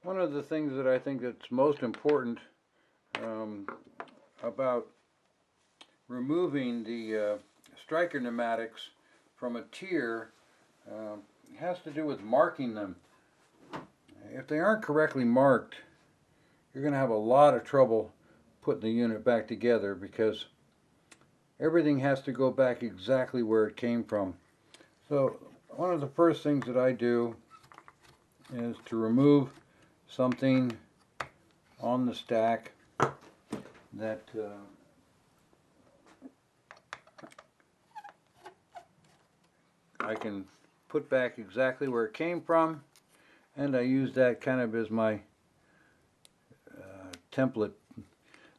One of the things that I think that's most important um, about removing the striker pneumatics from a tier has to do with marking them. If they aren't correctly marked, you're going to have a lot of trouble putting the unit back together because everything has to go back exactly where it came from. So one of the first things that I do is to remove something on the stack that I can put back exactly where it came from, and I use that kind of as my template.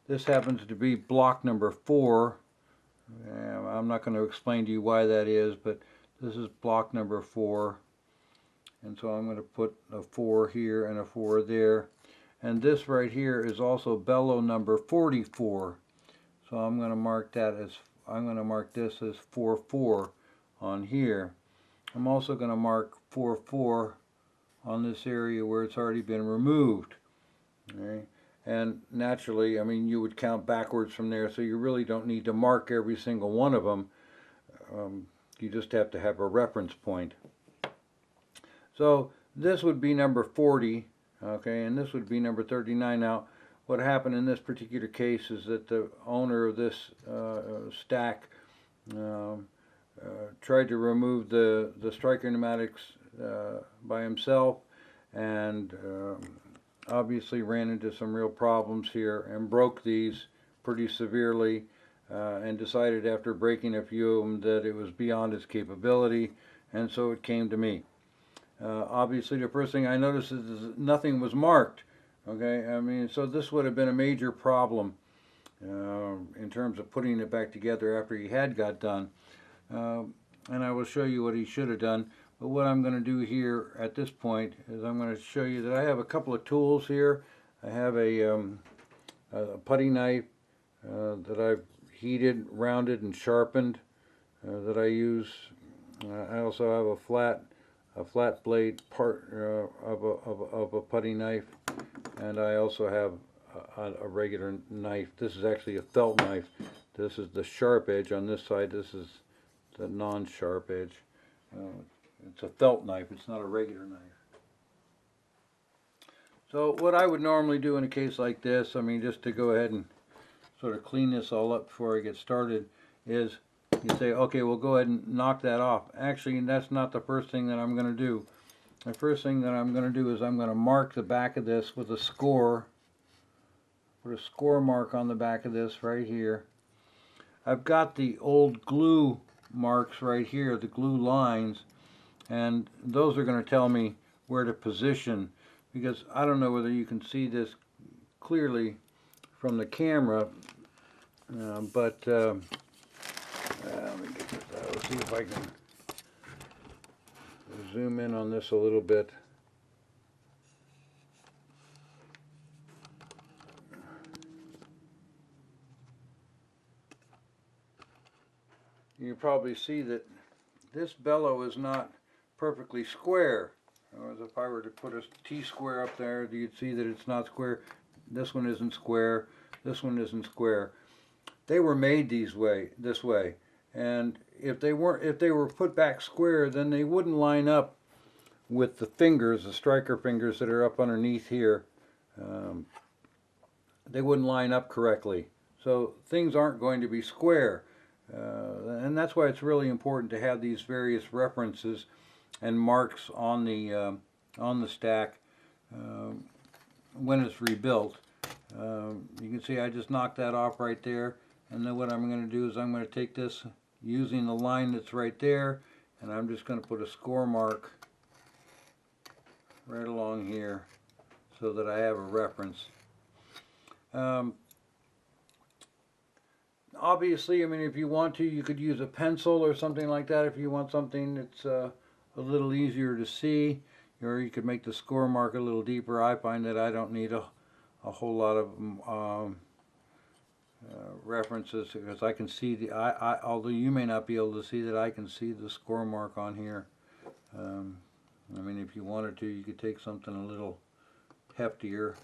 This happens to be block number 4. I'm not going to explain to you why that is, but this is block number 4, and so I'm going to put a 4 here and a 4 there, and this right here is also bellow number 44, so I'm going to mark this as 44 on here. I'm also going to mark 44 on this area where it's already been removed. Okay? And naturally, I mean, you would count backwards from there, so you really don't need to mark every single one of them. You just have to have a reference point. So this would be number 40, okay, and this would be number 39. Now, what happened in this particular case is that the owner of this stack tried to remove the striker pneumatics by himself, and obviously ran into some real problems here and broke these pretty severely, and decided after breaking a few of them that it was beyond his capability, and so it came to me. Obviously the first thing I noticed is nothing was marked. Okay, I mean, so this would have been a major problem in terms of putting it back together after he had got done. And I will show you what he should have done. But what I'm going to do here at this point is I'm going to show you that I have a couple of tools here. I have a putty knife that I've heated, rounded, and sharpened that I use. I also have a flat blade part of a putty knife, and I also have a regular knife. This is actually a felt knife. This is the sharp edge on this side. This is the non-sharp edge. It's a felt knife. It's not a regular knife. So what I would normally do in a case like this, I mean, just to go ahead and sort of clean this all up before I get started, is you say, okay, we'll go ahead and knock that off. Actually, that's not the first thing that I'm going to do. The first thing that I'm going to do is I'm going to mark the back of this with a score. Put a score mark on the back of this right here. I've got the old glue marks right here, the glue lines, and those are going to tell me where to position, because I don't know whether you can see this clearly from the camera, but let me get this out. Let's see if I can zoom in on this a little bit. You probably see that this bellow is not perfectly square. As if I were to put a T-square up there, you'd see that it's not square. This one isn't square. This one isn't square. They were made this way, and if they were put back square, then they wouldn't line up with the fingers, the striker fingers that are up underneath here. They wouldn't line up correctly. So things aren't going to be square. And that's why it's really important to have these various references and marks on the stack when it's rebuilt. You can see I just knocked that off right there, and then what I'm going to do is I'm going to take this using the line that's right there, and I'm just going to put a score mark right along here so that I have a reference. Obviously, I mean, if you want to, you could use a pencil or something like that if you want something that's a little easier to see, or you could make the score mark a little deeper. I find that I don't need a whole lot of references, because I can see the, although you may not be able to see that, I can see the score mark on here. I mean, if you wanted to, you could take something a little heftier,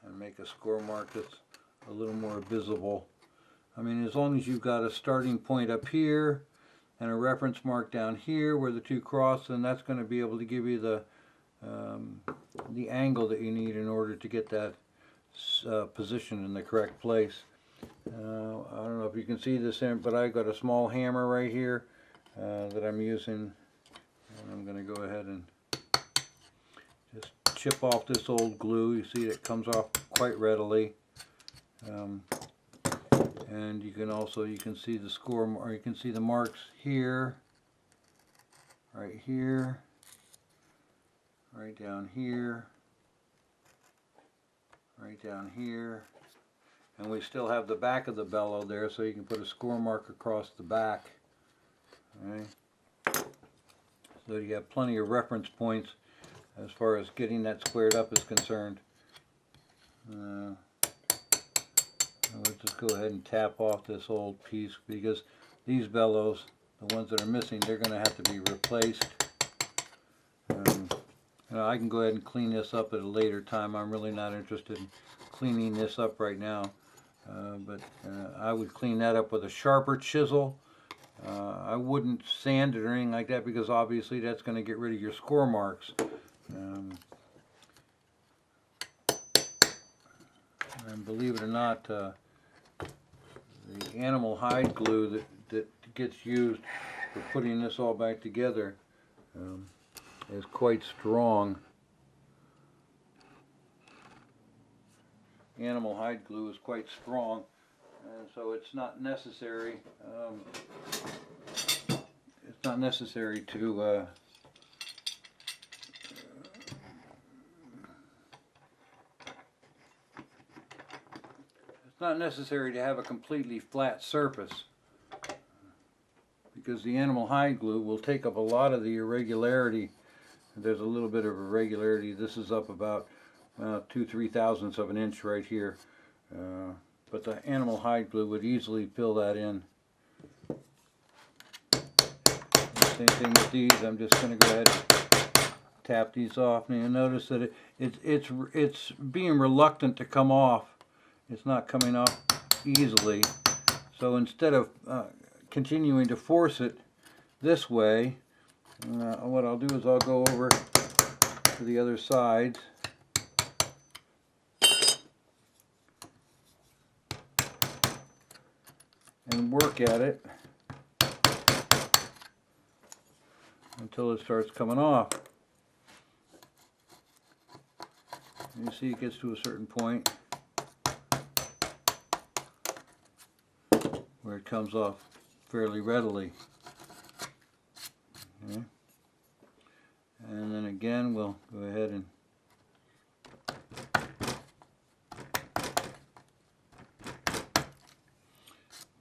and make a score mark that's a little more visible. I mean, as long as you've got a starting point up here and a reference mark down here where the two cross, then that's going to be able to give you the angle that you need in order to get that position in the correct place. I don't know if you can see this, but I've got a small hammer right here that I'm using, and I'm going to go ahead and just chip off this old glue. You see it comes off quite readily. And you can see the score, or you can see the marks here, right here, right down here, right down here, and we still have the back of the bellow there, so you can put a score mark across the back. Okay. So you have plenty of reference points as far as getting that squared up is concerned. We'll just go ahead and tap off this old piece, because these bellows, the ones that are missing, they're going to have to be replaced. I can go ahead and clean this up at a later time. I'm really not interested in cleaning this up right now. But I would clean that up with a sharper chisel. I wouldn't sand it or anything like that, because obviously that's going to get rid of your score marks. And believe it or not, the animal hide glue that gets used for putting this all back together is quite strong. Animal hide glue is quite strong, and so it's not necessary. It's not necessary to have a completely flat surface, because the animal hide glue will take up a lot of the irregularity. There's a little bit of irregularity. This is up about 2-3 thousandths of an inch right here, but the animal hide glue would easily fill that in. Same thing with these. I'm just going to go ahead and tap these off. Now you notice that it's being reluctant to come off. It's not coming off easily. So instead of continuing to force it this way, what I'll do is I'll go over to the other side and work at it until it starts coming off. You see it gets to a certain point where it comes off fairly readily. Okay. And then again, we'll go ahead and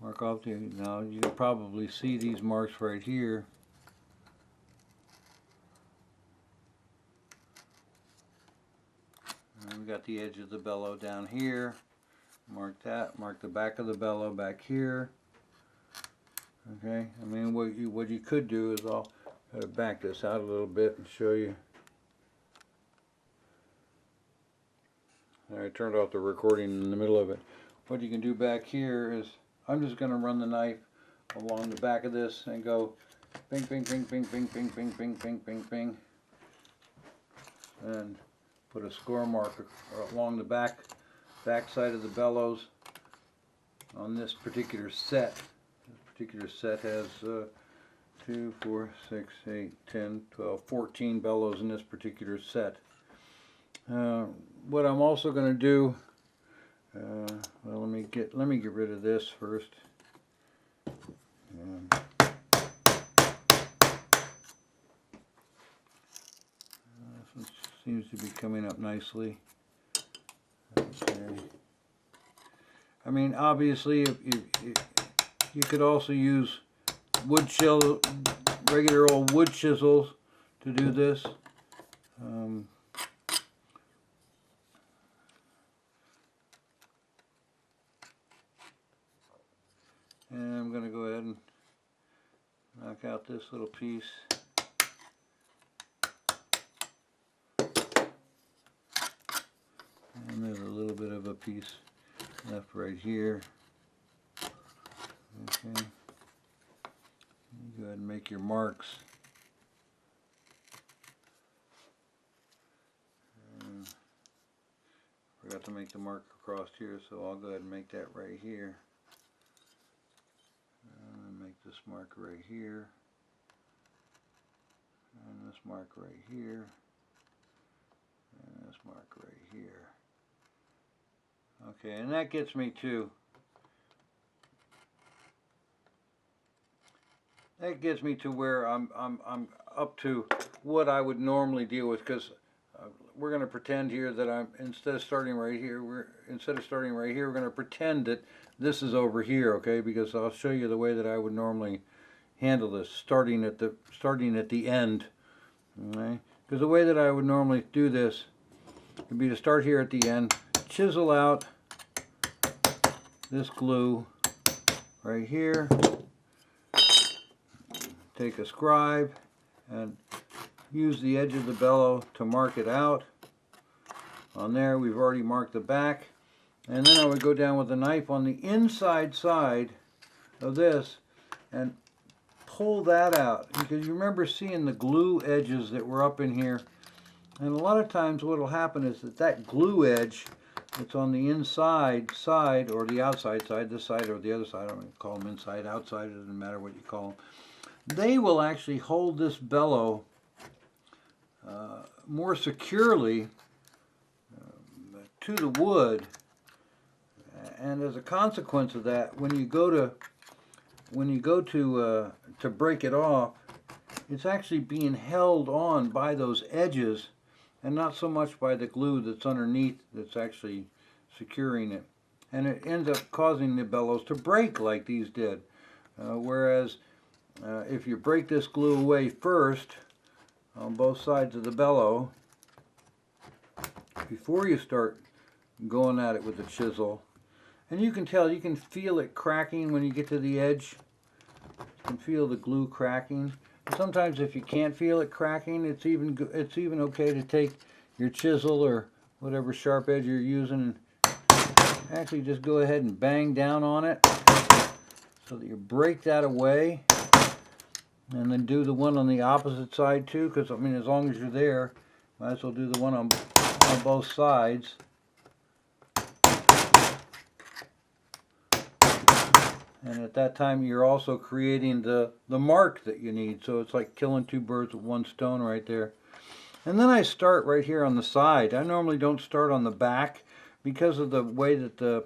mark off the, now you can probably see these marks right here. And we got the edge of the bellow down here. Mark that. Mark the back of the bellow back here. Okay. I mean, what you could do is I'll back this out a little bit and show you. I turned off the recording in the middle of it. What you can do back here is I'm just going to run the knife along the back of this and go bing, bing, bing, bing, bing, bing, bing, bing, bing, bing, bing, and put a score marker along the back side of the bellows on this particular set. This particular set has 2, 4, 6, 8, 10, 12, 14 bellows in this particular set. What I'm also going to do, well, let me get rid of this first. This one seems to be coming up nicely. Okay. I mean, obviously, if you could also use regular old wood chisels to do this. And I'm going to go ahead and knock out this little piece. piece left right here. Okay. Go ahead and make your marks. Forgot to make the mark across here, so I'll go ahead and make that right here. And make this mark right here. And this mark right here. And this mark right here. Okay, and that gets me to where I'm up to what I would normally deal with, because we're going to pretend here that instead of starting right here, we're going to pretend that this is over here, okay? Because I'll show you the way that I would normally handle this, starting at the end, okay? Because the way that I would normally do this would be to start here at the end, chisel out this glue right here, take a scribe and use the edge of the bellow to mark it out. On there we've already marked the back, and then I would go down with a knife on the inside side of this and pull that out, because you remember seeing the glue edges that were up in here, and a lot of times what will happen is that glue edge that's on the inside side or the outside side, this side or the other side, I don't call them inside, outside, it doesn't matter what you call them, they will actually hold this bellow more securely to the wood, and as a consequence of that, when you go to break it off, it's actually being held on by those edges and not so much by the glue that's underneath that's actually securing it, and it ends up causing the bellows to break like these did, whereas if you break this glue away first on both sides of the bellow before you start going at it with the chisel, and you can feel it cracking when you get to the edge. You can feel the glue cracking. And sometimes if you can't feel it cracking, it's even okay to take your chisel or whatever sharp edge you're using and actually just go ahead and bang down on it so that you break that away. And then do the one on the opposite side too, because I mean, as long as you're there, might as well do the one on both sides. And at that time you're also creating the mark that you need, so it's like killing two birds with one stone right there. And then I start right here on the side. I normally don't start on the back because of the way that the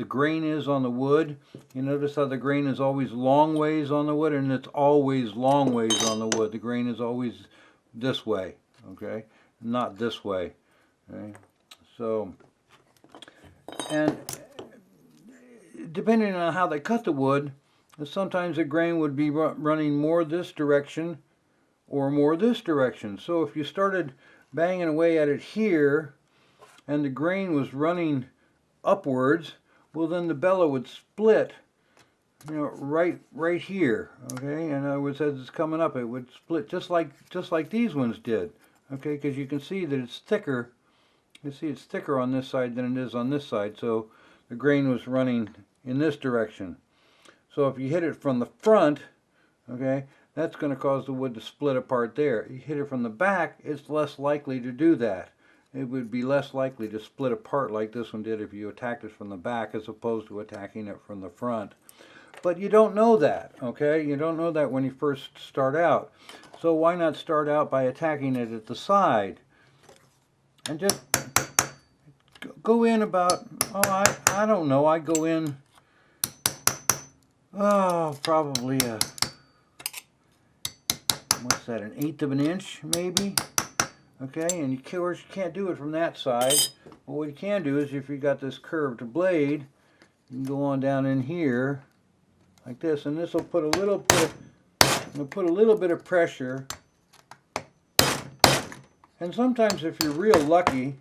grain is on the wood. You notice how the grain is always long ways on the wood, and it's always long ways on the wood. The grain is always this way, okay, not this way, okay? So, and depending on how they cut the wood, sometimes the grain would be running more this direction or more this direction. So if you started banging away at it here and the grain was running upwards, well then the bellow would split, you know, right here, okay? In other words, as it's coming up, it would split just like these ones did, okay? Because you can see that it's thicker. You see it's thicker on this side than it is on this side, so the grain was running in this direction. So if you hit it from the front, okay, that's going to cause the wood to split apart there. You hit it from the back, it's less likely to do that. It would be less likely to split apart like this one did if you attacked it from the back as opposed to attacking it from the front. But you don't know that, okay? You don't know that when you first start out. So why not start out by attacking it at the side? And just go in about, oh, I don't know, I go in, oh, probably a, what's that, 1/8 of an inch maybe? Okay, and of course you can't do it from that side. But what you can do is, if you got this curved blade, you can go on down in here like this, and this will put a little bit of pressure. And sometimes if you're real lucky,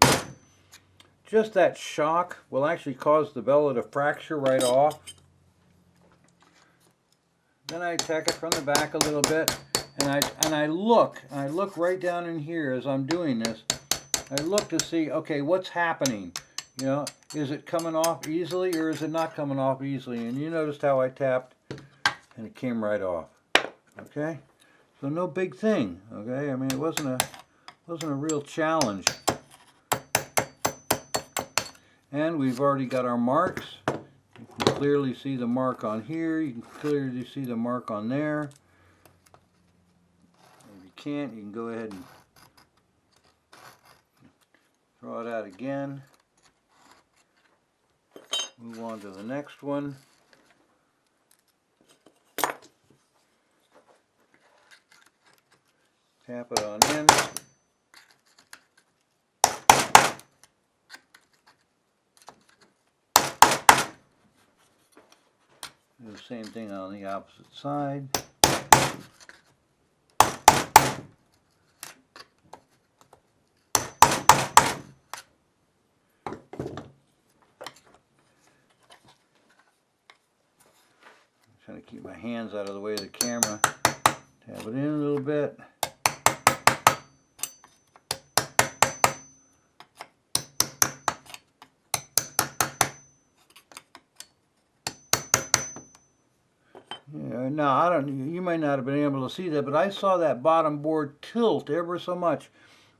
just that shock will actually cause the bellow to fracture right off. Then I attack it from the back a little bit. And I look right down in here as I'm doing this. I look to see, okay, what's happening? You know, is it coming off easily or is it not coming off easily? And you noticed how I tapped and it came right off. Okay, so no big thing. Okay, I mean it wasn't a real challenge. And we've already got our marks. You can clearly see the mark on here. You can clearly see the mark on there. If you can't, you can go ahead and draw it out again. Move on to the next one. Tap it on in. Do the same thing on the opposite side. I'm trying to keep my hands out of the way of the camera. Tap it in a little bit. Yeah, now I don't. You might not have been able to see that, but I saw that bottom board tilt ever so much,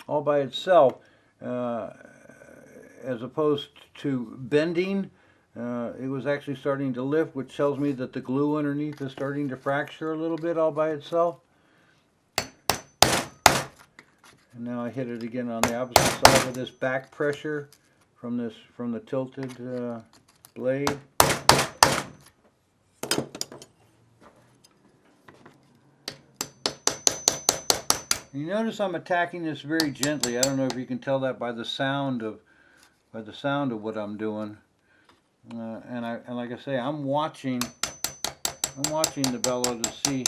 all by itself, as opposed to bending. It was actually starting to lift, which tells me that the glue underneath is starting to fracture a little bit all by itself. And now I hit it again on the opposite side with this back pressure from the tilted blade. You notice I'm attacking this very gently. I don't know if you can tell that by the sound of what I'm doing. And like I say, I'm watching the bellow to see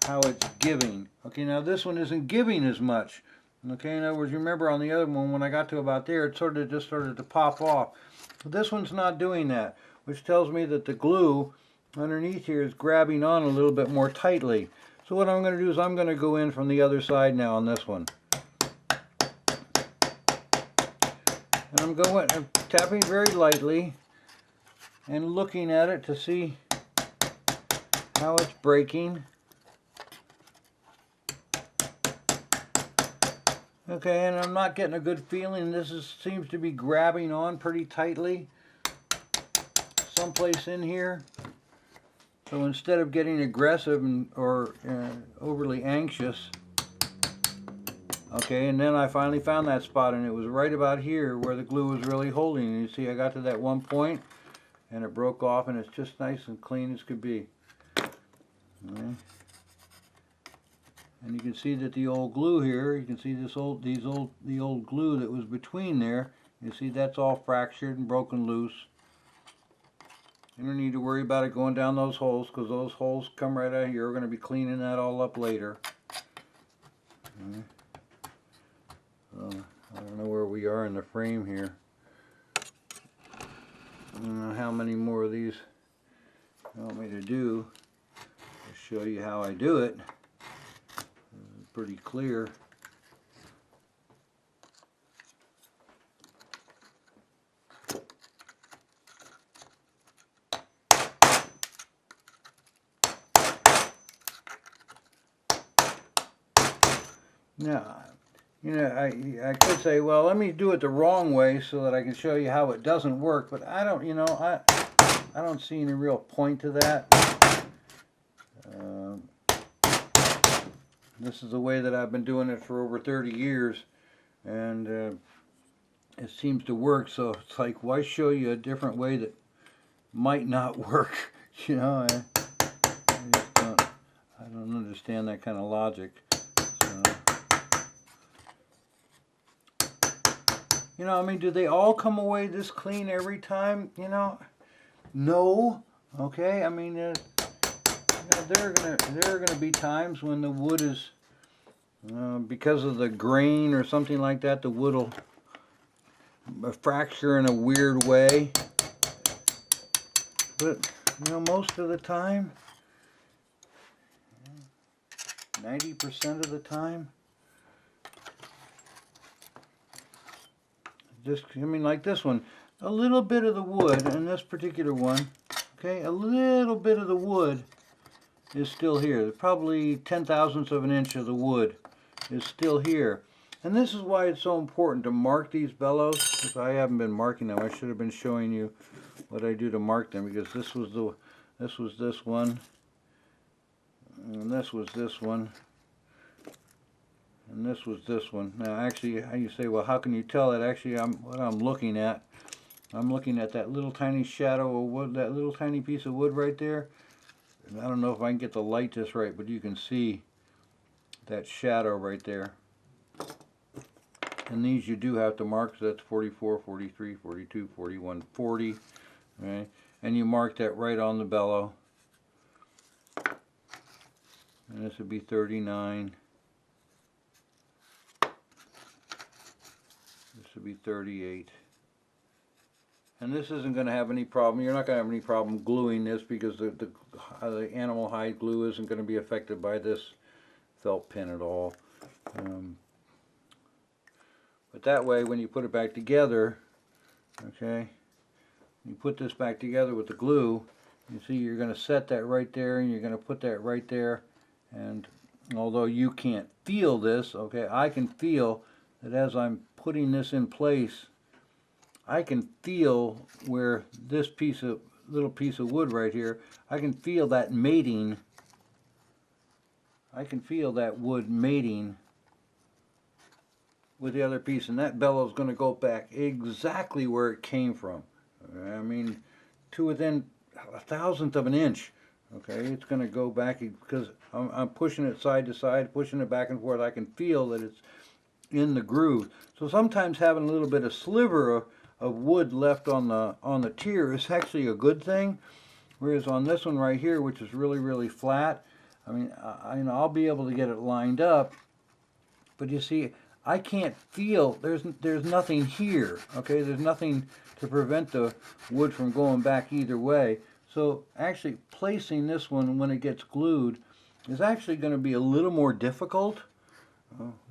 how it's giving. Okay, now this one isn't giving as much. Okay, in other words, you remember on the other one, when I got to about there, it sort of just started to pop off. But this one's not doing that, which tells me that the glue underneath here is grabbing on a little bit more tightly. So what I'm going to do is I'm going to go in from the other side now on this one. And I'm tapping very lightly and looking at it to see how it's breaking. Okay, and I'm not getting a good feeling. This seems to be grabbing on pretty tightly someplace in here. So instead of getting aggressive or overly anxious, okay, and then I finally found that spot, and it was right about here where the glue was really holding. And you see I got to that one point and it broke off, and it's just nice and clean as could be. Okay. And you can see that the old glue here, you can see the old glue that was between there, you see that's all fractured and broken loose. You don't need to worry about it going down those holes, because those holes come right out here. We're going to be cleaning that all up later. Okay. I don't know where we are in the frame here. I don't know how many more of these you want me to do. I'll show you how I do it. It's pretty clear. Now, you know, I could say, well, let me do it the wrong way so that I can show you how it doesn't work, but I don't, you know, I don't see any real point to that. This is the way that I've been doing it for over 30 years, and it seems to work, so it's like, why show you a different way that might not work? You know, I don't understand that kind of logic. So, you know, I mean, do they all come away this clean every time? You know, no. Okay, I mean, you know, there are gonna be times when the wood is, because of the grain or something like that, the wood will fracture in a weird way. But you know, most of the time, 90% of the time, just, I mean, like this one. a little bit of the wood in this particular one, okay, a little bit of the wood is still here. Probably 10,000ths of an inch of the wood is still here. And this is why it's so important to mark these bellows, because I haven't been marking them. I should have been showing you what I do to mark them, because this was this one, and this was this one, and this was this one. Now actually, you say, well, how can you tell that? Actually, what I'm looking at that little tiny shadow of wood, that little tiny piece of wood right there. And I don't know if I can get the light just right, but you can see that shadow right there. And these you do have to mark, so that's 44, 43, 42, 41, 40. Right? And you mark that right on the bellow. And this would be 39. This would be 38. And this isn't going to have any problem. You're not going to have any problem gluing this, because the animal hide glue isn't going to be affected by this felt pin at all. But that way, when you put it back together, okay, you put this back together with the glue, you see you're going to set that right there, and you're going to put that right there. And although you can't feel this, okay, I can feel that as I'm putting this in place, I can feel where this little piece of wood right here, I can feel that mating. I can feel that wood mating with the other piece, and that bellow is going to go back exactly where it came from. I mean, to within 1,000th of an inch. Okay, it's going to go back because I'm pushing it side to side, pushing it back and forth. I can feel that it's in the groove. So sometimes having a little bit of sliver of wood left on the tier is actually a good thing. Whereas on this one right here, which is really flat, I mean, I'll be able to get it lined up, but you see, I can't feel, there's nothing here, okay? There's nothing to prevent the wood from going back either way. So actually placing this one when it gets glued is actually going to be a little more difficult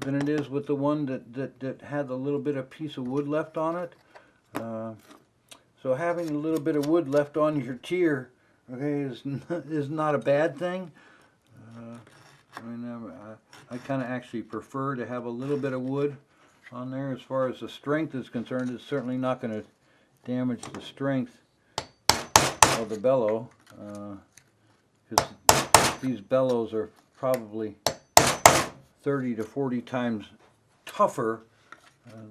than it is with the one that had a little bit of piece of wood left on it. So having a little bit of wood left on your tier, okay, is not a bad thing. I mean, I kind of actually prefer to have a little bit of wood on there. As far as the strength is concerned, it's certainly not going to damage the strength of the bellow, because these bellows are probably 30 to 40 times tougher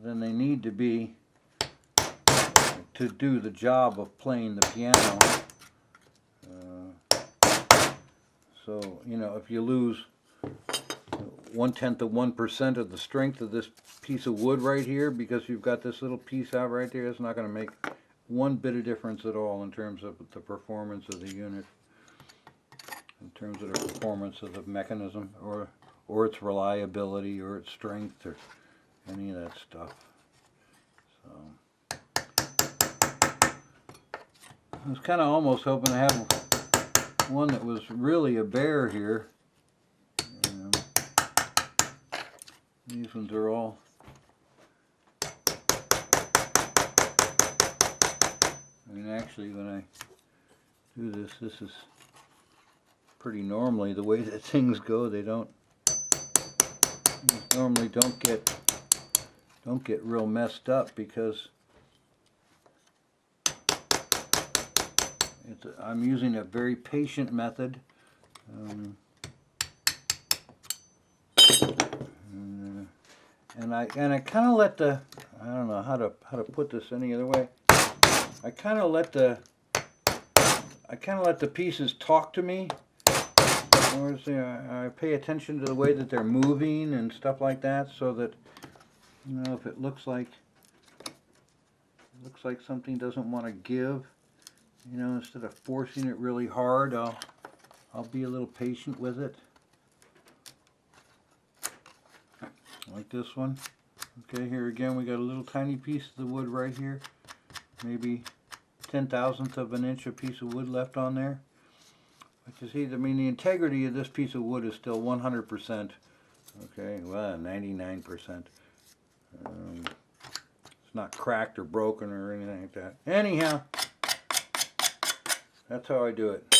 than they need to be to do the job of playing the piano. So, you know, if you lose 1/10 of 1% of the strength of this piece of wood right here, because you've got this little piece out right there, it's not going to make one bit of difference at all in terms of the performance of the unit, in terms of the performance of the mechanism, or its reliability, or its strength, or any of that stuff. So I was kind of almost hoping to have one that was really a bear here. These ones are all actually when I do this, this is pretty normally the way that things go. They normally don't get real messed up, because I'm using a very patient method. And I kind of let the, I don't know how to put this any other way. I kind of let the pieces talk to me. In other words, I pay attention to the way that they're moving and stuff like that, so that, you know, if it looks like something doesn't want to give, you know, instead of forcing it really hard, I'll be a little patient with it. Like this one. Okay, here again we got a little tiny piece of the wood right here, maybe 10,000th of an inch of piece of wood left on there. But you see, I mean, the integrity of this piece of wood is still 100%. Okay, well, 99%. It's not cracked or broken or anything like that. Anyhow, that's how I do it.